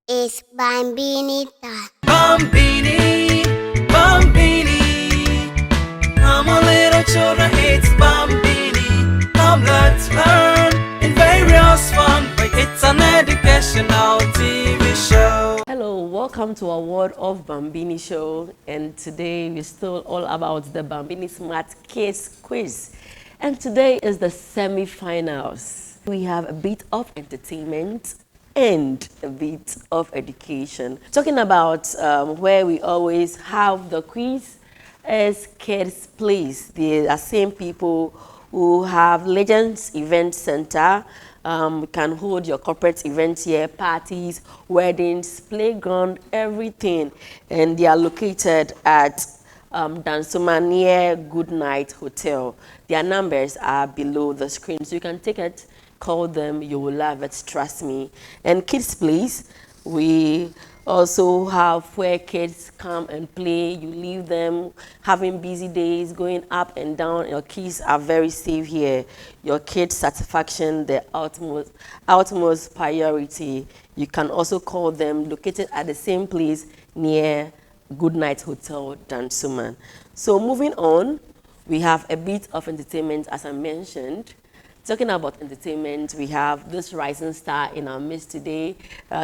It's Bambini time. Bambini, Bambini. Come on, little children, it's Bambini. Come, let's learn in various fun. It's an educational TV show. Hello, welcome to our World of Bambini show. And today we're still all about the Bambini Smart Kids quiz. And today is the semi-finals. We have a bit of entertainment and a bit of education. Talking about where we always have the quiz is Kids Place. They are same people who have Legends Event Center. You can hold your corporate events here, parties, weddings, playground, everything. And they are located at Dansuma near Goodnight Hotel. Their numbers are below the screen, so you can take it, call them, you will love it, trust me. And Kids Place, we also have where kids come and play. You leave them having busy days, going up and down. Your kids are very safe here. Your kids' satisfaction, the utmost priority. You can also call them, located at the same place near Goodnight Hotel, Dansuman. So moving on, we have a bit of entertainment, as I mentioned. Talking about entertainment, we have this rising star in our midst today.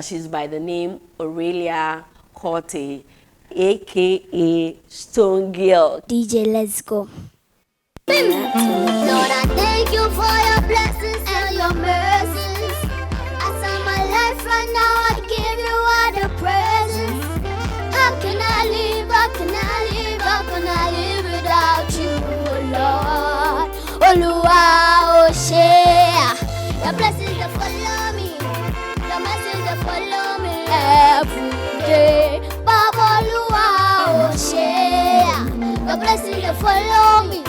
She's by the name Aurelia Corte, aka Stone Girl. DJ, let's go. Lord, I thank you for your blessings and your mercies. As I'm alive right now, I give you all the praises. How can I live? How can I live? How can I live without you, Lord? Oh, share. Your blessings that follow me. Your blessings that follow me every day. Baba Lua, oh, share. Your blessings that follow me.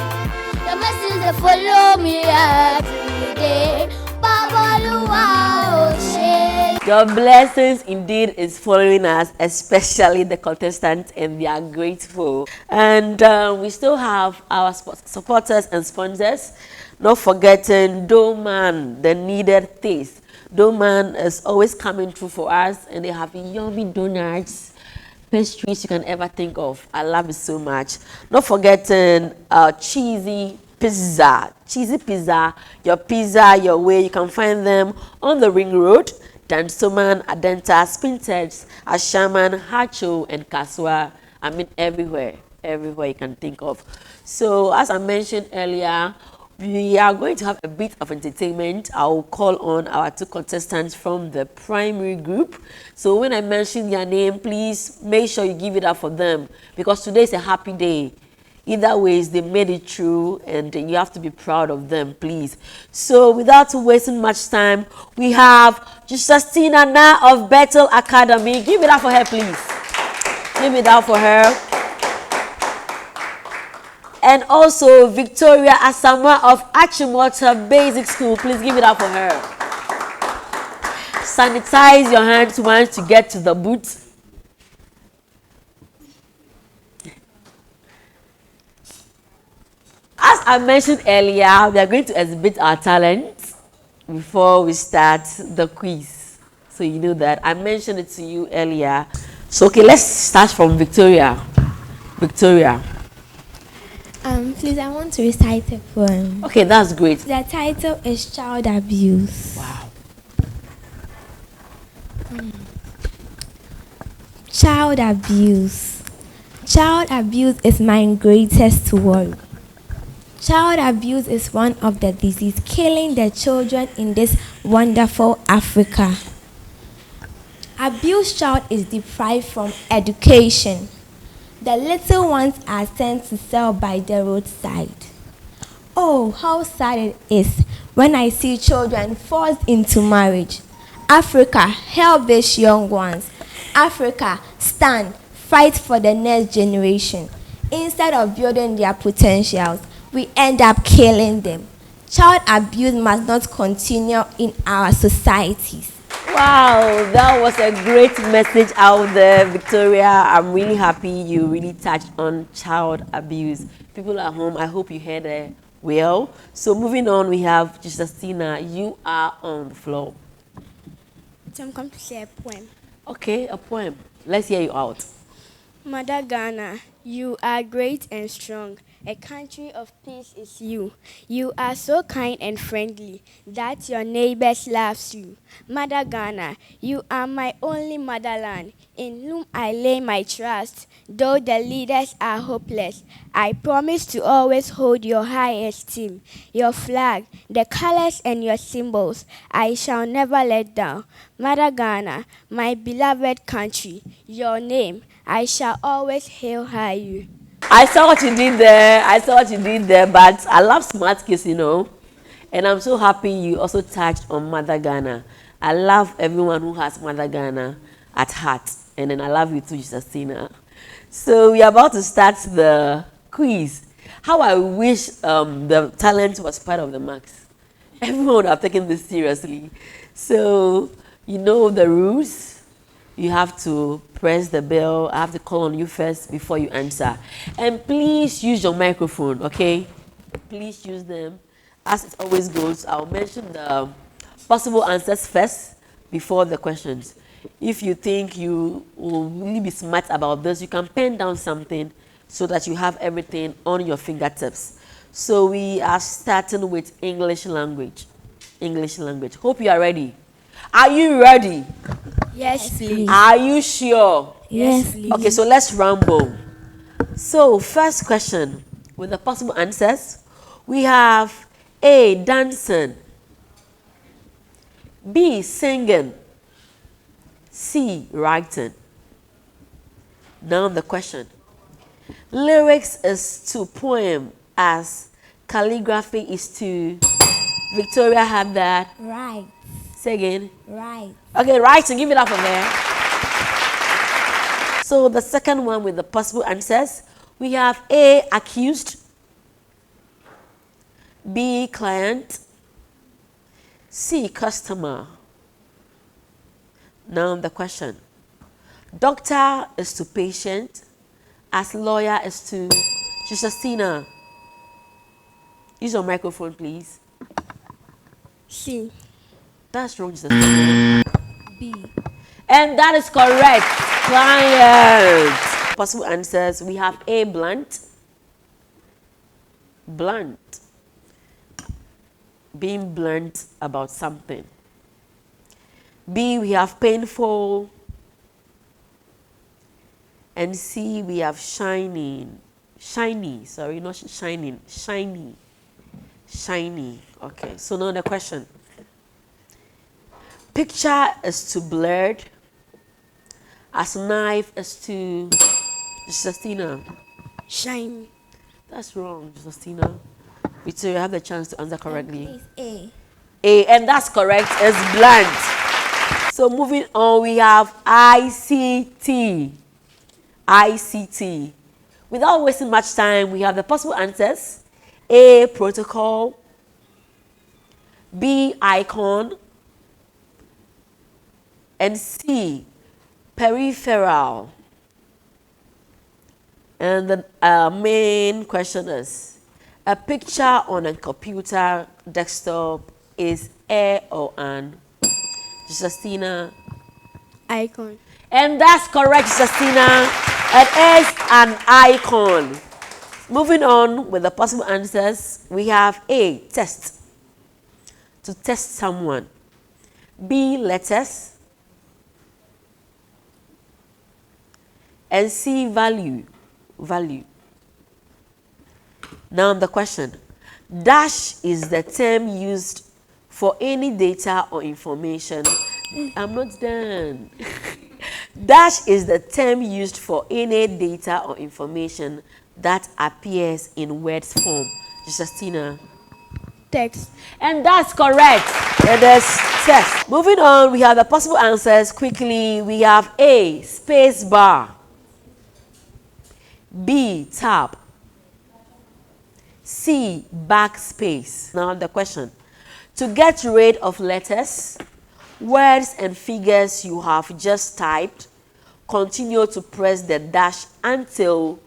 Your blessings that follow me every day. Baba Lua, oh, share. Your blessings indeed is following us, especially the contestants, and we are grateful. And we still have our supporters and sponsors. Not forgetting Doman, the needed taste. Doman is always coming through for us, and they have yummy donuts, pastries you can ever think of. I love it so much. Not forgetting cheesy pizza. Cheesy pizza, your way. You can find them on the Ring Road, Dansoman, Adenta, Spintex, Ashaman, Hacho, and Kaswa. I mean, everywhere you can think of. So, as I mentioned earlier, we are going to have a bit of entertainment. I will call on our two contestants from the primary group. So when I mention their name, please make sure you give it up for them, because today is a happy day. Either ways, they made it through, and you have to be proud of them, please. So without wasting much time, we have Justina Na of Bethel Academy. Give it up for her, please. Give it up for her. And also Victoria Asama of Achimota Basic School. Please give it up for her. Sanitize your hands once you get to the booth. As I mentioned earlier, we are going to exhibit our talents before we start the quiz. So you know that. I mentioned it to you earlier. So okay, let's start from Victoria. Victoria. Please, I want to recite a poem. Okay, that's great. The title is Child Abuse. Wow. Child abuse. Child abuse is my greatest worry. Child abuse is one of the diseases killing the children in this wonderful Africa. Abused child is deprived from education. The little ones are sent to sell by the roadside. Oh, how sad it is when I see children forced into marriage. Africa, help these young ones. Africa, stand, fight for the next generation. Instead of building their potentials, we end up killing them. Child abuse must not continue in our societies. Wow, that was a great message out there, Victoria. I'm really happy you really touched on child abuse. People at home, I hope you heard it well. So moving on, we have Justina. You are on the floor. So I'm going to share a poem. Okay, a poem. Let's hear you out. Mother Ghana, you are great and strong. A country of peace is you. You are so kind and friendly that your neighbors loves you. Mother Ghana, you are my only motherland, in whom I lay my trust. Though the leaders are hopeless, I promise to always hold your high esteem. Your flag, the colors and your symbols, I shall never let down. Mother Ghana, my beloved country, your name, I shall always hail high you. I saw what you did there. I saw what you did there, but I love smart kids, you know. And I'm so happy you also touched on Mother Ghana. I love everyone who has Mother Ghana at heart. And then I love you too, Justina. So we are about to start the quiz. How I wish the talent was part of the marks. Everyone would have taken this seriously. So you know the rules. You have to press the bell. I have to call on you first before you answer. And please use your microphone, okay? Please use them. As it always goes, I'll mention the possible answers first before the questions. If you think you will really be smart about this, you can pen down something so that you have everything on your fingertips. So we are starting with English language. English language. Hope you are ready. Are you ready? Yes, please. Are you sure? Yes, please. Okay, so let's rumble. So, first question with the possible answers, we have A, dancing, B, singing, C, writing. Now the question. Lyrics is to poem as calligraphy is to. Victoria had that. Right. Say again. Right. Okay, writing, give it up for there. So the second one with the possible answers, we have A, accused, B, client, C, customer. Now the question. Doctor is to patient, as lawyer is to Justina. Use your microphone, please. C. That's wrong, Justina. B. And that is correct. Client. Possible answers. We have A, blunt. Blunt. Being blunt about something. B, we have painful. And C, we have shining. Shiny. Sorry, not shining. Shiny. Shiny. Okay, so now the question. Picture is to blurred, as knife is to Justina. Shine. That's wrong, Justina. Victoria, you have the chance to answer correctly. Please, A. A, and that's correct, it's blunt. So moving on, we have ICT. ICT. Without wasting much time, we have the possible answers. A, protocol. B, icon. And C, peripheral. And the main question is, a picture on a computer desktop is a or an? Justina. Icon. And that's correct, Justina. It is an icon. Moving on with the possible answers, we have A, test. To test someone. B, letters. And C, value. Value. Now the question. Dash is the term used for any data or information. I'm not done. Dash is the term used for any data or information that appears in words form. Justina. Text. And that's correct. It is text. Moving on, we have the possible answers quickly. We have A, space bar. B, tab. C, backspace. Now the question. To get rid of letters, words and figures you have just typed, continue to press the dash until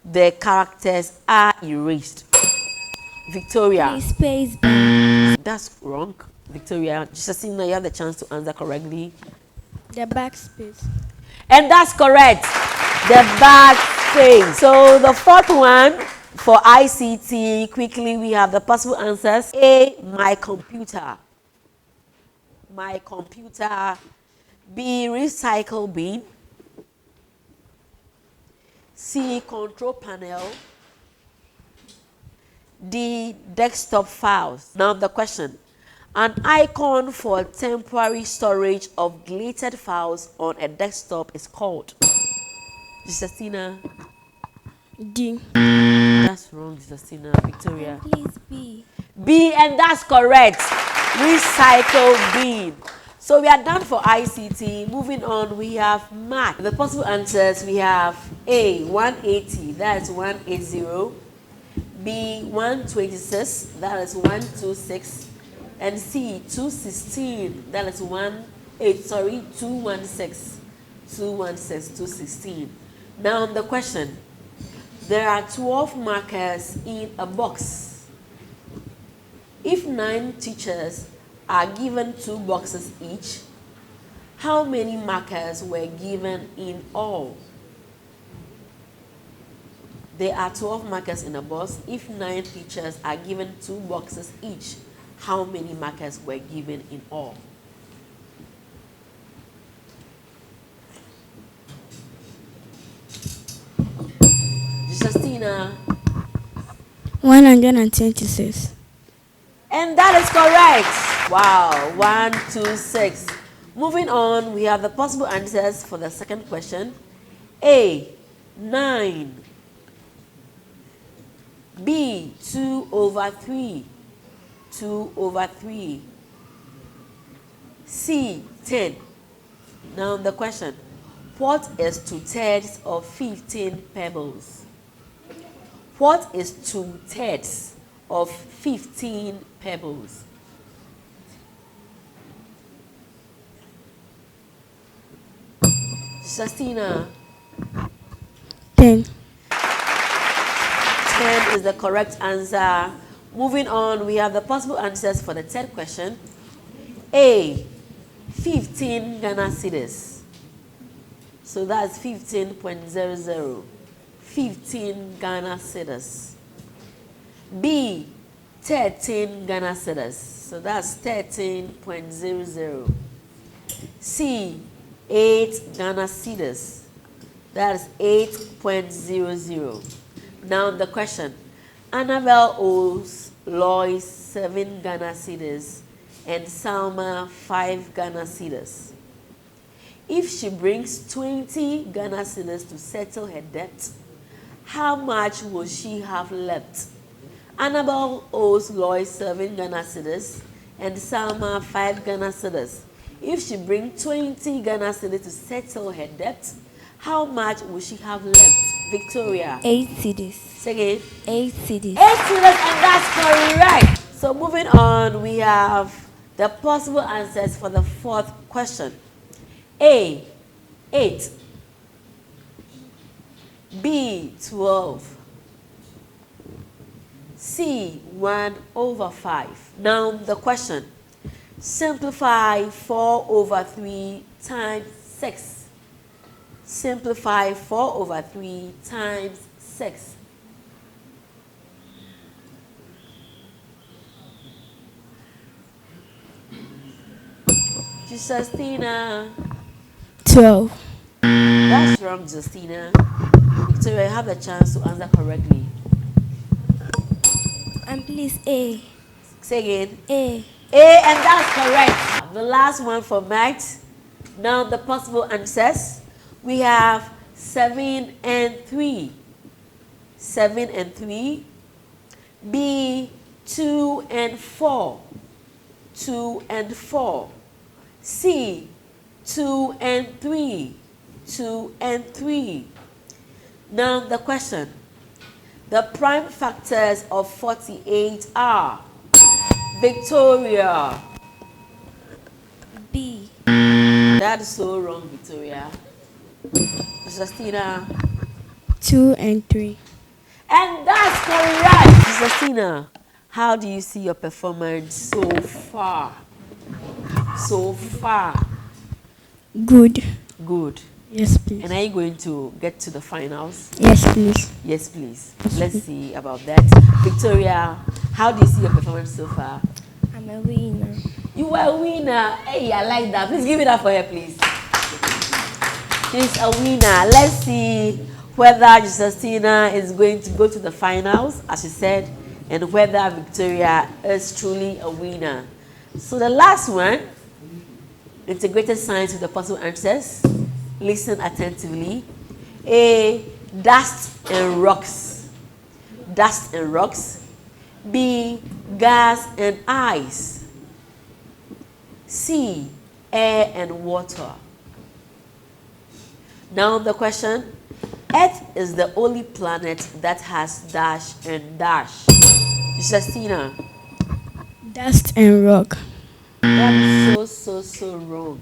the characters are erased. Victoria. Please, space B. That's wrong. Victoria. Justina, you have the chance to answer correctly. The backspace. And that's correct. The backspace. So the fourth one for ICT, quickly we have the possible answers. A, my computer. My computer. B, recycle bin. C, control panel. D, desktop files. Now the question. An icon for temporary storage of deleted files on a desktop is called. Justina. D. That's wrong, Justina. Victoria. Please B. B, and that's correct. Recycle bin. So we are done for ICT. Moving on, we have math. The possible answers, we have A, 180, that's 180. B, 126, that is 126. And C, 216, that is 216. 216. Now the question. There are 12 markers in a box. If 9 teachers are given 2 boxes each, how many markers were given in all? There are 12 markers in a box. If 9 teachers are given 2 boxes each, how many markers were given in all? Justina. 126. And that is correct. Wow, 126. Moving on, we have the possible answers for the second question. A, 9. B, 2/3. 2/3. C, 10. Now the question. What is 2/3 of 15 pebbles? What is 2/3 of 15 pebbles? Justina. 10. 10 is the correct answer. Moving on, we have the possible answers for the third question. A, 15 Ghana cedis. So that's 15.00. 15 Ghana cedis. B, 13 Ghana cedis. So that's 13.00. C, 8 Ghana cedis. That's 8.00. Now the question. Annabelle owes Lois 7 Ghana cedis and Salma 5 Ghana cedis. If she brings 20 Ghana cedis to settle her debt, how much will she have left? Annabelle owes Lois 7 Ghana cedis and Salma 5 Ghana cedis. If she brings 20 Ghana cedis to settle her debt, how much will she have left? Victoria. 8 cedis. Say again. 8 cedis. 8 cedis, and that's correct. So moving on, we have the possible answers for the fourth question. A, 8. B, 12. C, 1/5. Now the question. Simplify 4/3 times 6. Simplify 4/3 times 6. Justina. 12. That's wrong, Justina. Victoria, you have the chance to answer correctly. And please A. Say again. A. A, and that's correct. The last one for math. Now the possible answers. We have 7 and 3. 7 and 3. B, 2 and 4. 2 and 4. C, 2 and 3. 2 and 3. Now the question. The prime factors of 48 are Victoria. B. That is so wrong, Victoria. Justina. 2 and 3. And that's correct. Justina, how do you see your performance so far? So far. Good. Good. Yes, please. And are you going to get to the finals? Yes, please. Yes, please. Let's see about that. Victoria, how do you see your performance so far? I'm a winner. You were a winner. Hey, I like that. Please give it up for her, please. She's a winner. Let's see whether Justina is going to go to the finals, as she said, and whether Victoria is truly a winner. So the last one, integrated science with the possible answers. Listen attentively. A, dust and rocks. Dust and rocks. B, gas and ice. C, air and water. Now the question, Earth is the only planet that has dash and dash. Justina. Dust and rock. That is so wrong.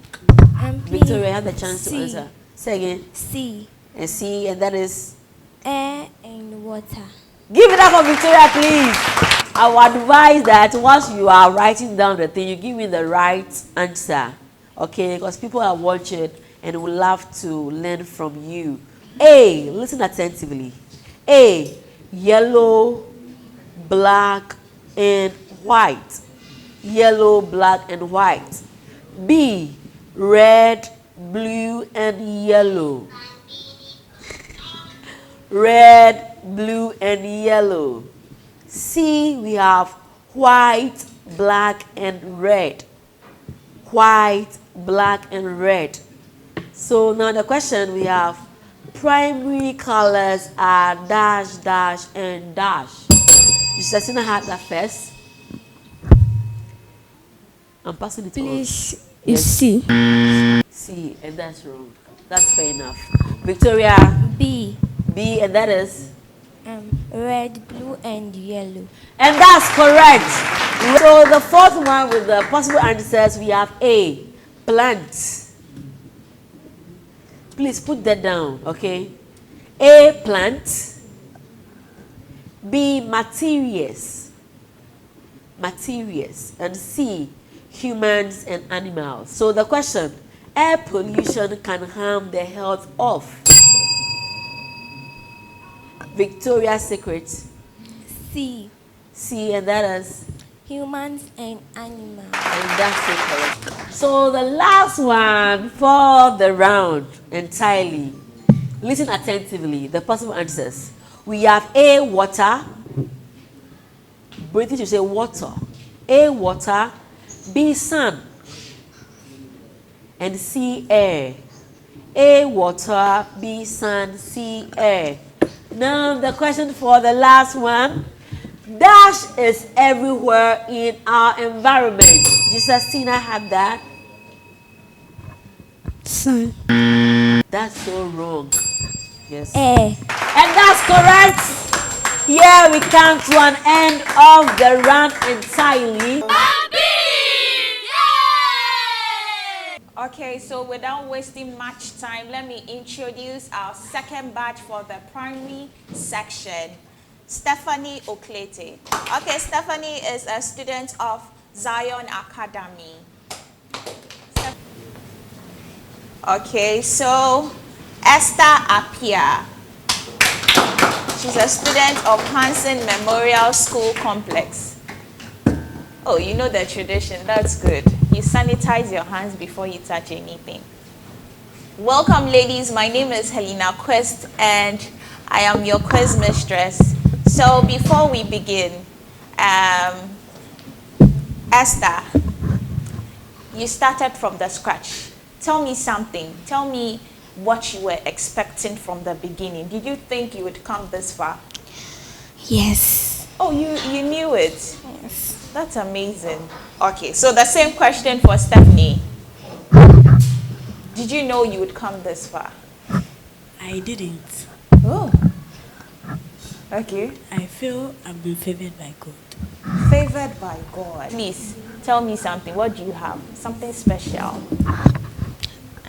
Victoria, you have the chance to answer. Say again. C. And C, and that is? Air and water. Give it up for Victoria, please. I would advise that once you are writing down the thing, you give me the right answer. Okay? Because people are watching and would love to learn from you. A, listen attentively. A, yellow, black, and white. Yellow, black, and white. B, red, blue, and yellow. Red, blue, and yellow. C, we have white, black, and red. White, black, and red. So now the question, we have primary colors are dash, dash, and dash. Justina had that first. I'm passing it Please. on. It's C. C, and that's wrong. That's fair enough. Victoria. B. B, and that is? Red, blue, and yellow. And that's correct. So the fourth one with the possible answers, we have A, plant. Please put that down, okay? A, plant. B, materials. Materials. And C, humans and animals. So the question, air pollution can harm the health of? Victoria's Secret. C. C, and that is? Humans and animals. And that's it, correct. So the last one for the round entirely. Listen attentively, the possible answers. We have A, water. British will say water. A, water. B, sun. And C, air. A, water. B, sun. C, air. Now the question for the last one. Dash is everywhere in our environment. Justina had that. Sun. That's so wrong. Yes. Air. And that's correct. Here we come to an end of the round entirely. Okay, so without wasting much time, let me introduce our second batch for the primary section. Stephanie Oklete. Okay, Stephanie is a student of Zion Academy. Okay, so Esther Apia. She's a student of Hansen Memorial School Complex. Oh, you know the tradition. That's good. You sanitize your hands before you touch anything. Welcome, ladies. My name is Helena Quest, and I am your quiz mistress. So before we begin, Esther, you started from the scratch. Tell me something. Tell me what you were expecting from the beginning. Did you think you would come this far? Yes. Oh, you knew it. Yes. That's amazing. Okay, so the same question for Stephanie. Did you know you would come this far? I didn't. Oh. Okay. I feel I've been favored by God. Favored by God. Please, tell me something. What do you have? Something special.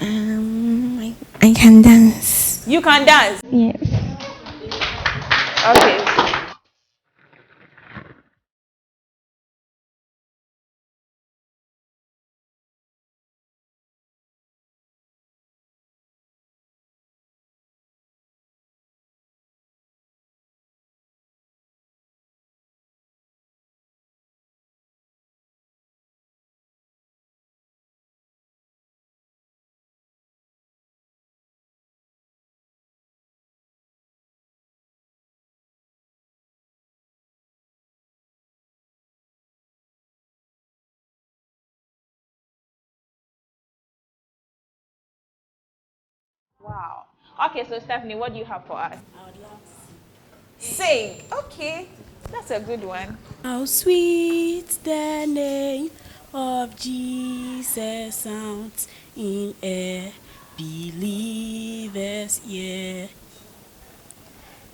I can dance. You can dance? Yes. Okay. Wow. Okay, so Stephanie, what do you have for us? I would love to Sing. Okay, that's a good one. How sweet the name of Jesus sounds in a believer's ear.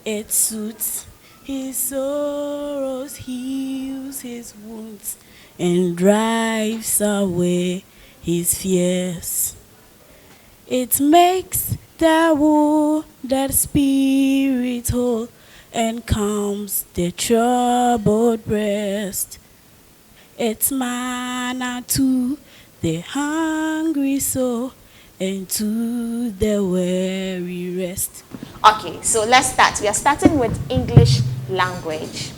It soothes his sorrows, heals his wounds, and drives away his fears. It makes the wounded spirit whole and calms the troubled breast. It's manna to the hungry soul and to the weary rest. Okay, so let's start. We are starting with English language.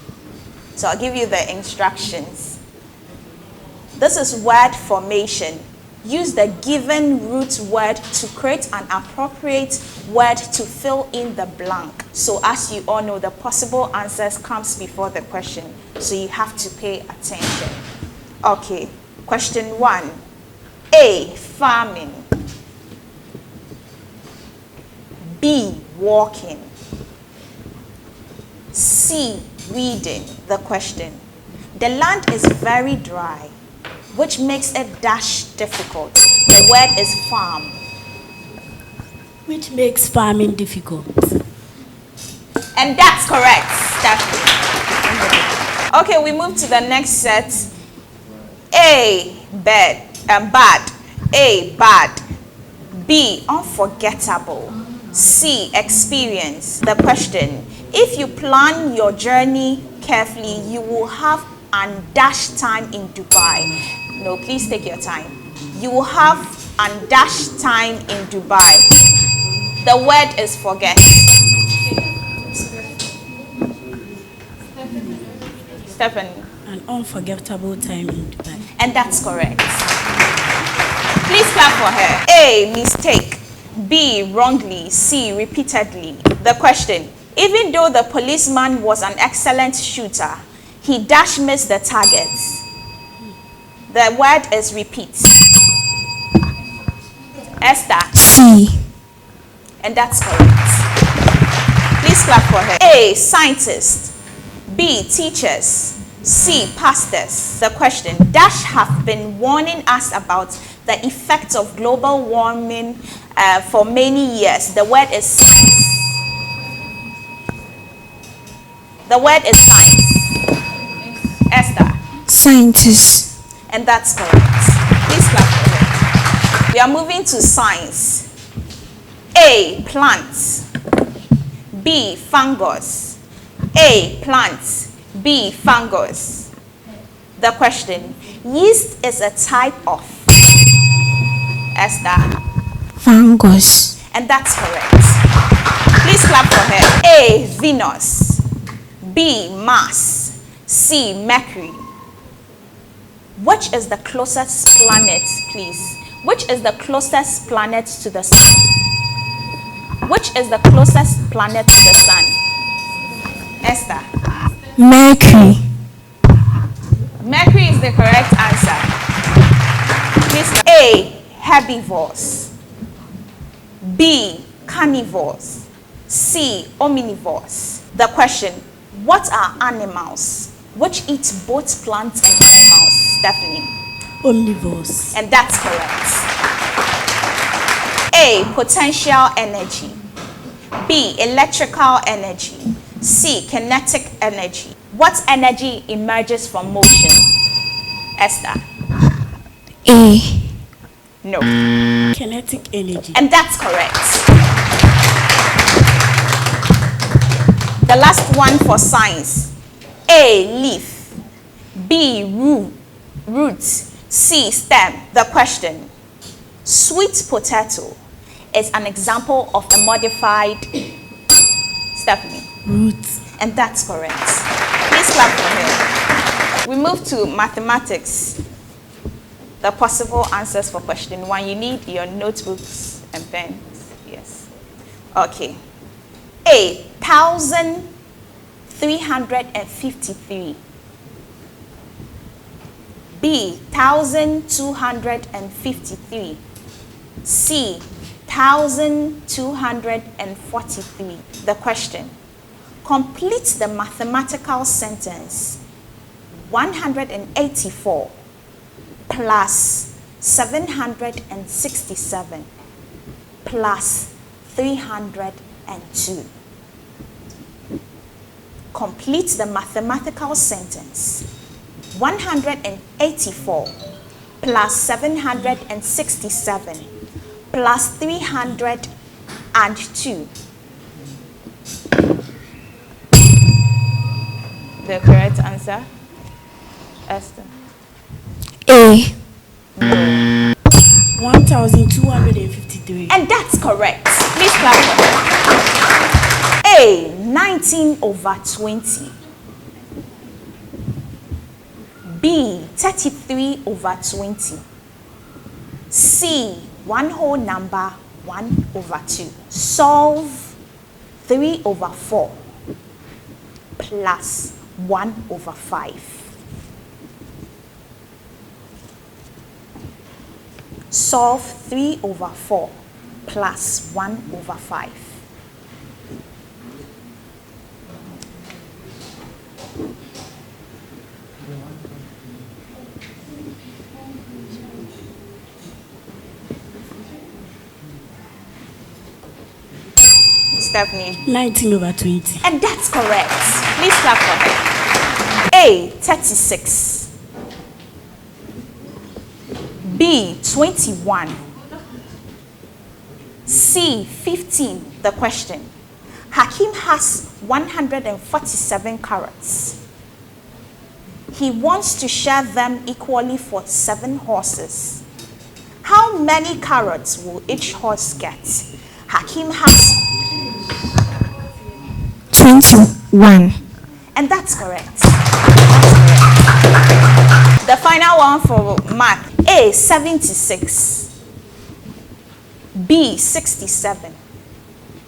So I'll give you the instructions. This is word formation. Use the given root word to create an appropriate word to fill in the blank. So as you all know, the possible answers comes before the question. So you have to pay attention. Okay, question 1. A, farming. B, walking. C, reading. The question. The land is very dry, which makes it dash difficult. The word is farm. Which makes farming difficult. And that's correct, Stephanie. Okay, we move to the next set. A, bad. A, bad. B, unforgettable. C, experience. The question. If you plan your journey carefully, you will have undash time in Dubai. No, please take your time. You will have undash time in Dubai. The word is forget. Stephanie. An unforgettable time in Dubai. And that's correct. Please clap for her. A, mistake. B, wrongly. C, repeatedly. The question. Even though the policeman was an excellent shooter, he dash missed the targets. The word is repeat. Esther. C. And that's correct. Please clap for her. A, scientist. B, teachers. C, pastors. The question. Dash have been warning us about the effects of global warming for many years. The word is science. The word is science. Esther. Scientist. And that's correct. Please clap for her. We are moving to science. A, plants. B, fungus. A, plants. B, fungus. The question. Yeast is a type of. Esther. Fungus. And that's correct. Please clap for her. A, Venus. B, Mars. C, Mercury. Which is the closest planet, please? Which is the closest planet to the sun? Which is the closest planet to the sun? Esther. Mercury. Mercury is the correct answer. Please. A, herbivores. B, carnivores. C, omnivores. The question. What are animals which eat both plants and animals? Stephanie. Omnivores. And that's correct. A, potential energy. B, electrical energy. C, kinetic energy. What energy emerges from motion? Esther. A. No. Kinetic energy. And that's correct. The last one for science. A, leaf. B, root. C, stem. The question. Sweet potato is an example of a modified. Stephanie. Roots. And that's correct. Please clap for her. We move to mathematics. The possible answers for question 1. You need your notebooks and pens. Yes. Okay. A, 1,353. B, 1,253. C, 1,243. The question: complete the mathematical sentence 184 plus 767 plus 302. Complete the mathematical sentence 184 plus 767 plus 302. The correct answer? Esther. A. 1,253. And that's correct. Please clap for her. A. 19/20. B. 33/20. C. One whole number 1/2. Solve 3/4 plus 1/5. Solve 3/4 plus 1/5. Stephanie. 19/20. And that's correct. Please clap for her. A. 36. B. 21. C. 15. The question: Hakim has 147 carrots. He wants to share them equally for 7 horses. How many carrots will each horse get? Hakim has 21. And that's correct. The final one for Mark. A. 76. B. 67.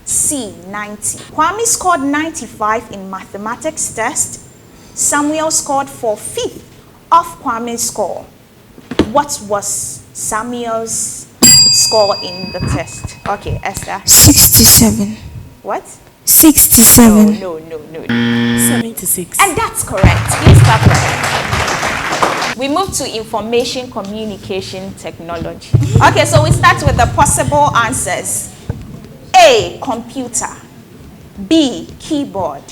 C. 90. Kwame scored 95 in mathematics test. Samuel scored 4/5 of Kwame's score. What was Samuel's score in the test? Okay, Esther. 67. What? 67. No. 76. And that's correct. Please clap for her. We move to information communication technology. Okay, so we start with the possible answers. A. Computer. B. Keyboard.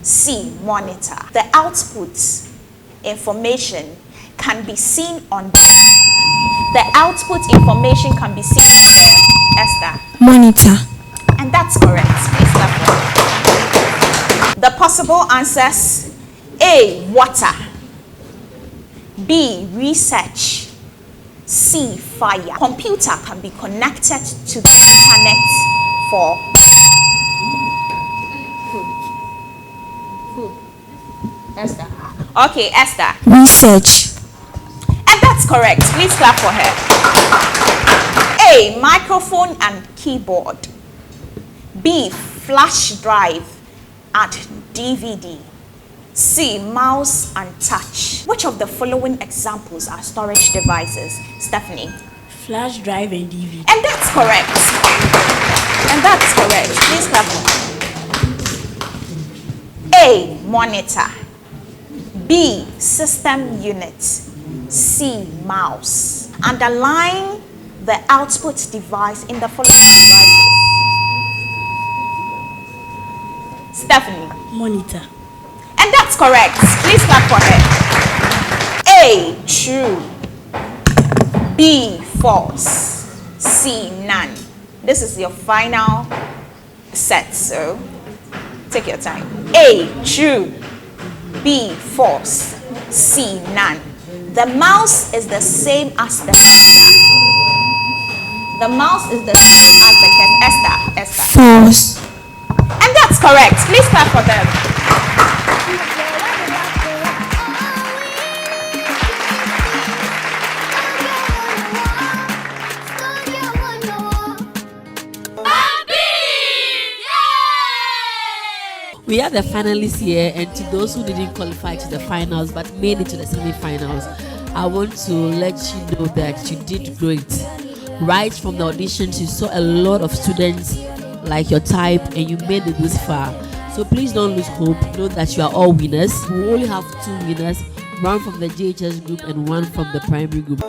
C. Monitor. The output information can be seen on the output information can be seen on Esther. Monitor. And that's correct. Please clap for her. The possible answers: A. Water. B. Research. C. Fire. Computer can be connected to the internet for who? Esther. Okay, Esther. Research. And that's correct. Please clap for her. A. Microphone and keyboard. B. Flash drive and DVD. C. Mouse and touch. Which of the following examples are storage devices? Stephanie. Flash drive and DVD. And that's correct. And that's correct. Please clap for her. A. Monitor. B. System unit. C. Mouse. Underline the output device in the following devices. Stephanie. Monitor. And that's correct. Please clap for her. A. True. B. False. C. None. This is your final set, so take your time. A. True. B. False. C. None. The mouse is the same as the cursor. The mouse is the same as the cursor. Esther. False. And that's correct. Please clap for them. We have the finalists here, and to those who didn't qualify to the finals but made it to the semi-finals, I want to let you know that you did great. Right from the auditions, you saw a lot of students like your type and you made it this far. So please don't lose hope. Know that you are all winners. We only have 2 winners, one from the JHS group and one from the primary group.